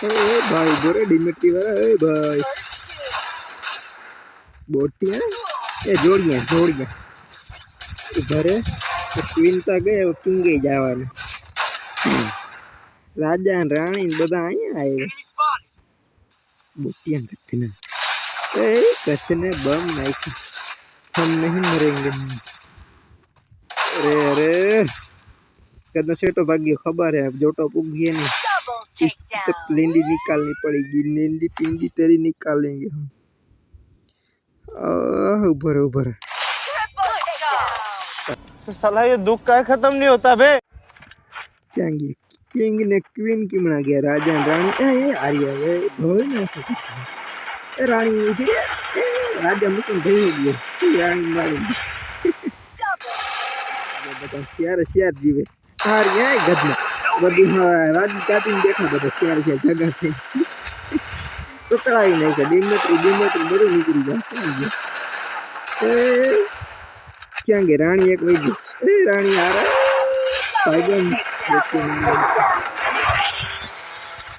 ए भाई बोरे डिमिट्री वाला ए भाई बोटियां ए जोड़ियां उधर क्वीन ता गए वो किंग ही जावाने राजा और रानी बदा आए बोटियां कथने बम नाइक हम नहीं मरेंगे अरे अरे कदम से तो भाग्य खबर है जोटो पुगिए नहीं तक लेंडी निकालनी पड़ेगी लेंडी पिंडी तेरी निकालेंगे हम ऊपर ऊपर तो साला ये दुख का खत्म नहीं होता बे क्यांगी किंग ने क्वीन की मना गया राजा रानी ए आर्या ए भोय ना ए रानी थी राजा मुकुंद भाई गयो रानी मारी बता शेर जीवे हार गया गदना बदी राज जाती देखा बता शेर जगह से तो कलाई नहीं का डिमेट्री बड़ो निकल जा क्या गे रानी एक वही ए रानी आ रहा है